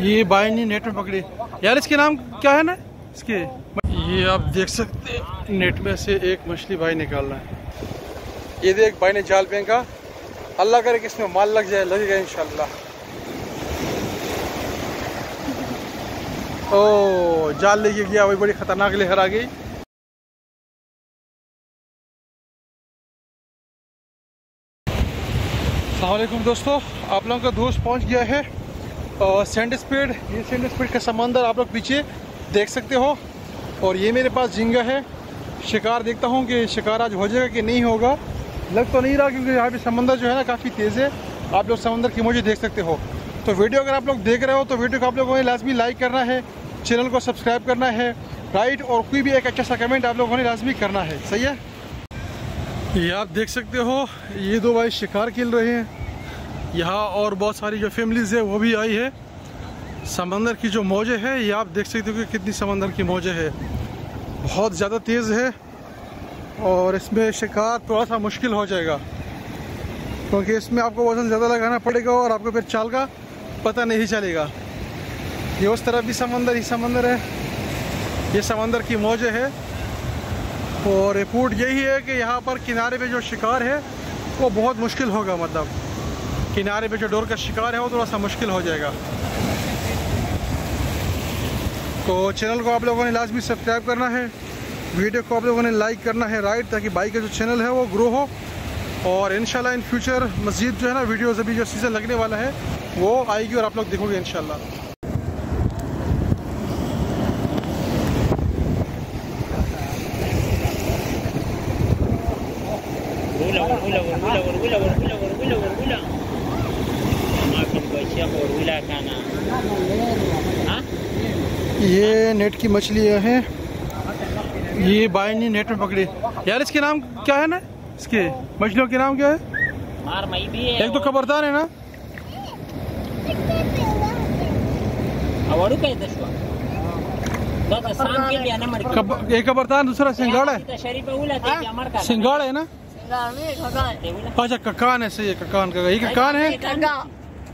ये भाई ने नेट में पकड़ी यार, इसके नाम क्या है ना इसके। ये आप देख सकते हैं नेट में से एक मछली भाई निकाल रहा है। ये देख भाई ने जाल फेंका, अल्लाह करे कि इसमें माल लग जाए, लगेगा इंशाल्लाह। ओ जाल लेके गया, वही बड़ी खतरनाक लहर आ गई। अस्सलामुअलैकुम दोस्तों, आप लोगों का दोस्त पहुंच गया है सेंट स्पीड। ये सेंट स्पीड का समंदर आप लोग पीछे देख सकते हो। और ये मेरे पास झींगा है। शिकार देखता हूँ कि शिकार आज हो जाएगा कि नहीं होगा। लग तो नहीं रहा क्योंकि यहाँ पे समंदर जो है ना काफ़ी तेज़ है। आप लोग समंदर की मौज देख सकते हो। तो वीडियो अगर आप लोग देख रहे हो तो वीडियो को आप लोगों ने लाजमी लाइक करना है, चैनल को सब्सक्राइब करना है, राइट। और कोई भी एक अच्छा सा कमेंट आप लोगों ने लाजमी करना है, सही है। ये आप देख सकते हो ये दो भाई शिकार खेल रहे हैं यहाँ। और बहुत सारी जो फैमिलीज़ है वो भी आई है। समंदर की जो मौजें है ये आप देख सकते हो कि कितनी समंदर की मौजें है, बहुत ज़्यादा तेज़ है। और इसमें शिकार थोड़ा सा मुश्किल हो जाएगा क्योंकि इसमें आपको वज़न ज़्यादा लगाना पड़ेगा और आपको फिर चाल का पता नहीं चलेगा। ये उस तरफ भी समंदर ही समंदर है, ये समंदर की मौजें है। और रिपोर्ट यही है कि यहाँ पर किनारे पे जो शिकार है वो बहुत मुश्किल होगा, मतलब किनारे पे जो डोर का शिकार है वो थोड़ा सा मुश्किल हो जाएगा। तो चैनल को आप लोगों ने लाजमी सब्सक्राइब करना है, वीडियो को आप लोगों ने लाइक करना है, राइट, ताकि बाइक का जो चैनल है वो ग्रो हो। और इंशाल्लाह इन फ्यूचर मज़ीद जो है ना वीडियोज़ अभी जो सीज़न लगने वाला है वो आएगी और आप लोग देखोगे इंशाल्लाह। ये नेट की मछलियाँ हैं। ये भाई ने नेट में पकड़ी यार, इसके नाम क्या है ना इसके मछलियों के नाम क्या है? एक तो खबरदार है ना, एक खबरदार, दूसरा सिंगाड़ा है। सिंगाड़ा है ना? अच्छा ककान है, सही है, ककान का ये ककान है,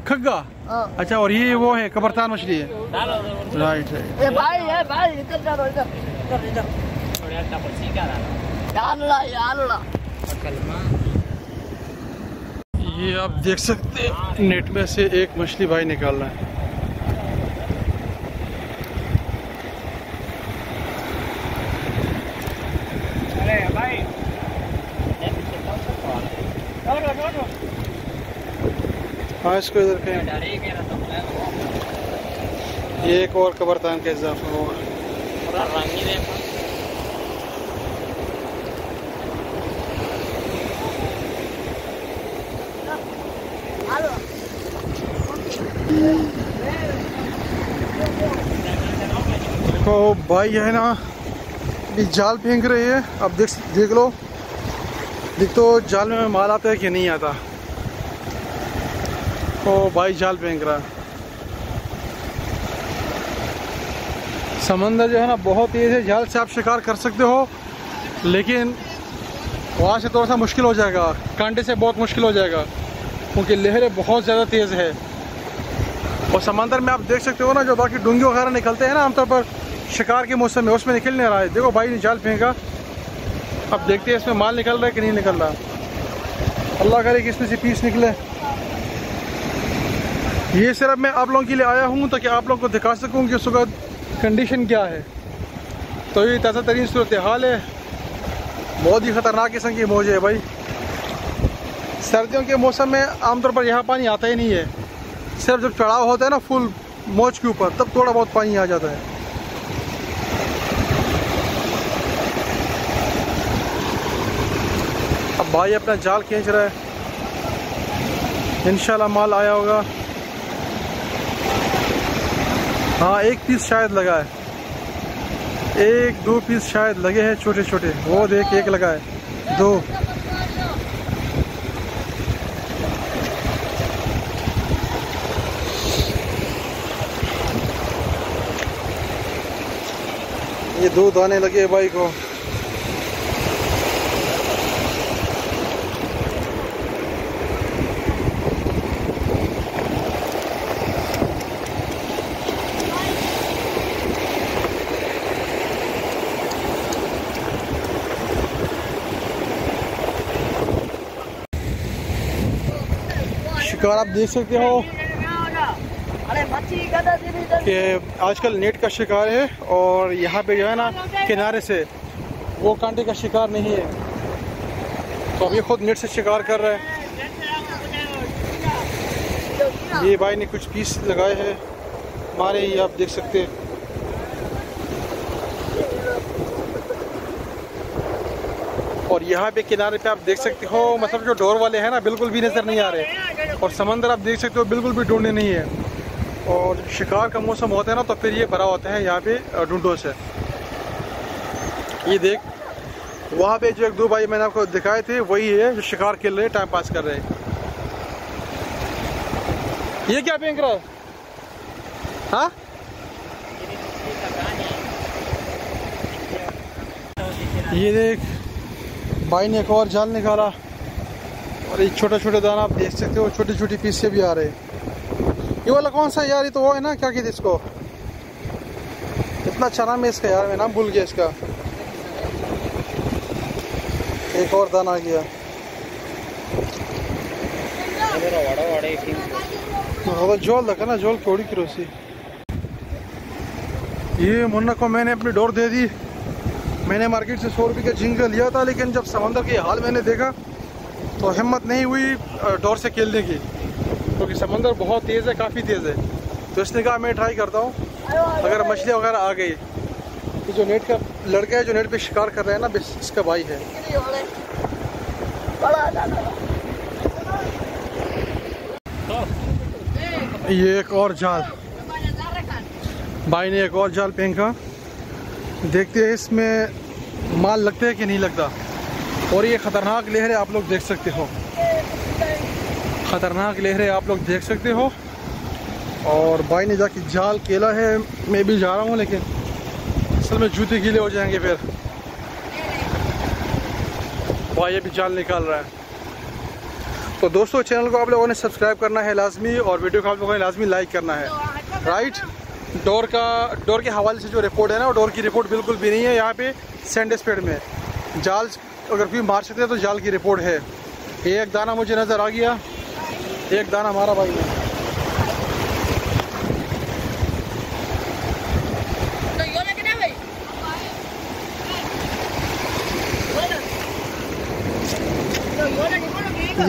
खग्गा। अच्छा, और ये वो है कबरतान मछली है, राइट है। ये आप देख सकते हैं नेट में से एक मछली भाई निकाल रहा है। हाँ, इसको इधर कहीं ये एक और कबरतान का इजाफा होगा। तो भाई है ना ये जाल फेंक रहे हैं। अब देख लो, देख तो जाल में माल आता है कि नहीं आता। तो भाई जाल फेंक रहा है। समंदर जो है ना बहुत तेज़ है, जाल से आप शिकार कर सकते हो लेकिन वहाँ से थोड़ा सा मुश्किल हो जाएगा, कांटे से बहुत मुश्किल हो जाएगा क्योंकि लहरें बहुत ज़्यादा तेज़ है। और समंदर में आप देख सकते हो ना जो बाकी डूंगे वगैरह निकलते हैं ना आमतौर पर शिकार के मौसम में, उसमें निकल नहीं रहा है। देखो भाई ने जाल फेंका, अब देखते हैं इसमें माल निकल रहा है कि नहीं निकल रहा। अल्लाह करे कि इसमें से पीस निकले। ये सिर्फ मैं आप लोगों के लिए आया हूँ ताकि आप लोगों को दिखा सकूँ कि उस वक्त कंडीशन क्या है। तो ये ताज़ा तरीन सूरत हाल है, बहुत ही ख़तरनाक किस्म की मौज है भाई। सर्दियों के मौसम में आमतौर पर यहाँ पानी आता ही नहीं है, सिर्फ जब चढ़ाव होता है ना फुल मौज के ऊपर तब थोड़ा बहुत पानी आ जाता है। अब भाई अपना जाल खींच रहा है, इंशाल्लाह माल आया होगा। हाँ, एक पीस शायद लगा है, एक दो पीस शायद लगे हैं छोटे छोटे। वो देख एक लगा है, दो। ये दो दाने लगे भाई को। शिकार आप देख सकते हो कि आजकल नेट का शिकार है, और यहाँ पे जो है ना किनारे से वो कांटे का शिकार नहीं है, तो अब ये खुद नेट से शिकार कर रहा है। ये भाई ने कुछ पीस लगाए हैं हमारे, ये आप देख सकते हैं। और यहाँ पे किनारे पे आप देख सकते हो, मतलब जो डोर वाले हैं ना बिल्कुल भी नज़र नहीं आ रहे, और समंदर आप देख सकते हो बिल्कुल भी ढूंढने नहीं है। और शिकार का मौसम होता है ना तो फिर ये भरा होता है यहाँ पे ढूंढों से। ये देख वहाँ पे जो एक दो भाई मैंने आपको दिखाए थे वही है जो शिकार खेल रहे, टाइम पास कर रहे हैं। ये क्या फेंक रहा है? हाँ ये देख भाई ने एक और जाल निकाला, और एक छोटा छोटा दाना आप देख सकते हो, छोटी छोटी पीस से भी आ रहे हैं। ये वाला कौन सा यार? ये तो वो है ना, क्या कहते इसको, इतना अच्छा नाम है इसका यार, मैं नाम भूल गया इसका। एक और दाना आ गया। जोल देखा ना, जोल थोड़ी किरोसी। ये मुन्ना को मैंने अपनी डोर दे दी। मैंने मार्केट से 100 रुपये का झींगा लिया था, लेकिन जब समंदर के हाल मैंने देखा तो हिम्मत नहीं हुई डोर से खेलने की, क्योंकि समंदर बहुत तेज़ है, काफ़ी तेज़ है। तो इसने कहा मैं ट्राई करता हूँ अगर मछली वगैरह आ गई। तो जो नेट का लड़का है जो नेट पे शिकार कर रहा है ना, इसका भाई है। ये एक और जाल, भाई ने एक और जाल फेंका। देखते हैं इसमें माल लगता है कि नहीं लगता। और ये ख़तरनाक लहरें आप लोग देख सकते हो, ख़तरनाक लहरें आप लोग देख सकते हो। और भाई ने जाके जाल केला है, मैं भी जा रहा हूँ, लेकिन असल में जूते गीले हो जाएंगे फिर। भाई अभी जाल निकाल रहा है। तो दोस्तों चैनल को आप लोगों ने सब्सक्राइब करना है लाजमी, और वीडियो को आप लोगों ने लाजमी लाइक करना है, राइट। डोर के हवाले से जो रिपोर्ट है ना, वो डोर की रिपोर्ट बिल्कुल भी नहीं है। यहाँ पे सैंड स्पीड में जाल अगर कोई मार सकते हैं तो जाल की रिपोर्ट है। एक दाना मुझे नज़र आ गया, एक दाना हमारा भाई है।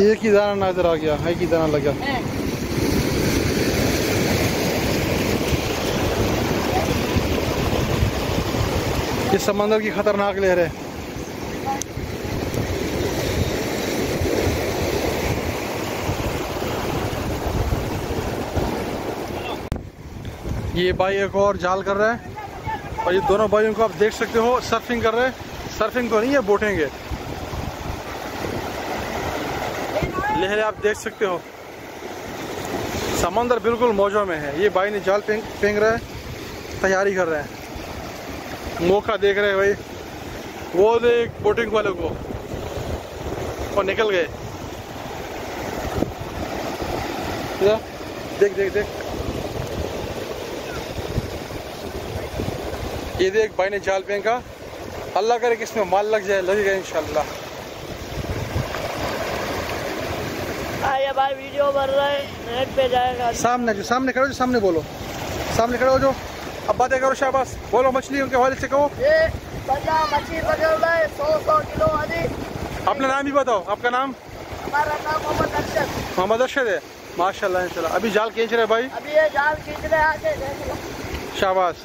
एक ही दाना नजर आ गया, एक ही दाना लगा। ये समंदर की खतरनाक लहर है। ये भाई एक और जाल कर रहा है, और ये दोनों भाइयों को आप देख सकते हो सर्फिंग कर रहे हैं। सर्फिंग तो नहीं है, बोटिंग है। लहरें आप देख सकते हो, समंदर बिल्कुल मौजों में है। ये भाई ने जाल फेंक रहा है, तैयारी कर रहे हैं, मौका देख रहे हैं भाई। वो देख बोटिंग वाले को, और निकल गए। देख देख देख, ये देख भाई ने जाल फेंका। अल्लाह करे कि इसमें माल लग जाए, लगेगा इंशाल्लाह। भाई वीडियो बन रहा है, नेट पे जाएगा। सामने खड़ो, जो सामने बोलो, सामने खड़े हो जो, अब बातें करो, शाबाश बोलो। मछलियों के हवाले से कहो। ये बंदा मछली पकड़ रहा है 100 किलो अभी। अपना नाम भी बताओ, आपका नाम? हमारा नाम मोहम्मद अरशद। मोहम्मद अरशद है, माशाल्लाह इंशाल्लाह। अभी जाल खींच रहे भाई, अभी ये जाल खींच रहे आके, शाबाश।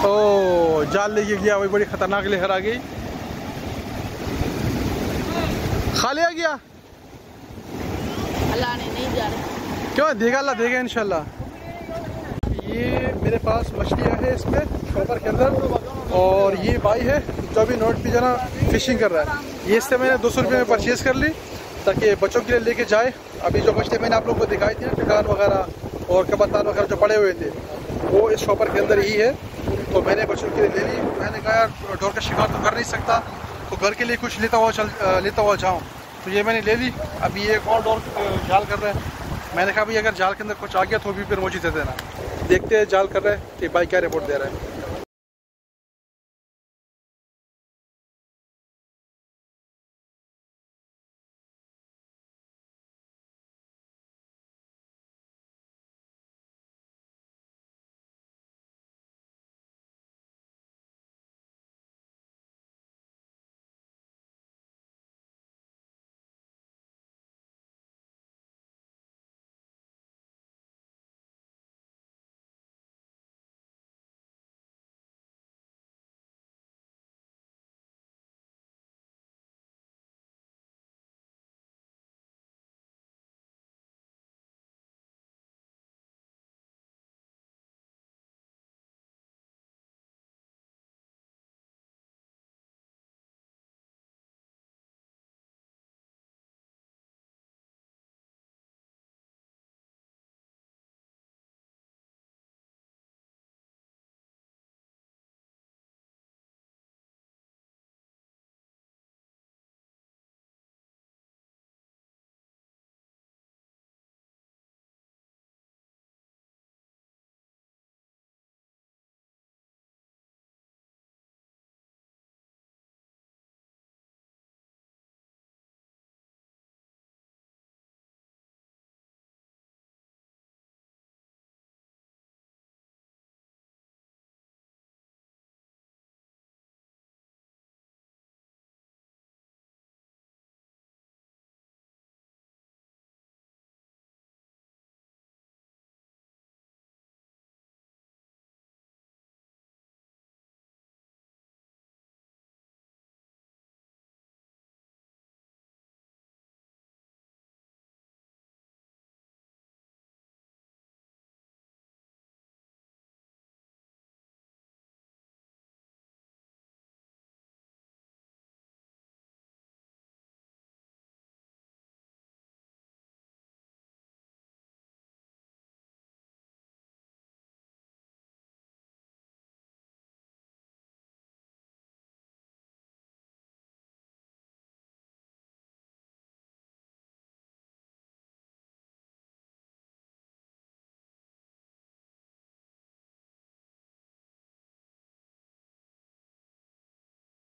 ओ जाल लेके गया भाई, बड़ी खतरनाक लहर आ गई। खाली आ गया, अल्लाह ने नहीं जा रहा। क्यों देगा, अल्लाह देगा इंशाल्लाह। ये मेरे पास मछलियाँ हैं इसमें शॉपर के अंदर, और ये भाई है जो अभी नोट पे जाना फिशिंग कर रहा है। ये इससे मैंने 200 रुपये में परचेज़ कर ली, ताकि बच्चों के लिए लेके जाए। अभी जो मछली मैंने आप लोगों को दिखाई थी, टिकान वगैरह और कबत्तान वगैरह जो पड़े हुए थे, वो इस शॉपर के अंदर ही है। तो मैंने बच्चों के लिए ले ली। मैंने कहा यार डोर का शिकार तो कर नहीं सकता, तो घर के लिए कुछ लेता हुआ जाऊँ, तो ये मैंने ले ली। अभी एक और डोर जाल कर रहा है। मैंने कहा भाई अगर जाल के अंदर कुछ आ गया तो भी फिर मुझे दे देना। देखते हैं जाल कर रहा है कि भाई क्या रिपोर्ट दे रहा है।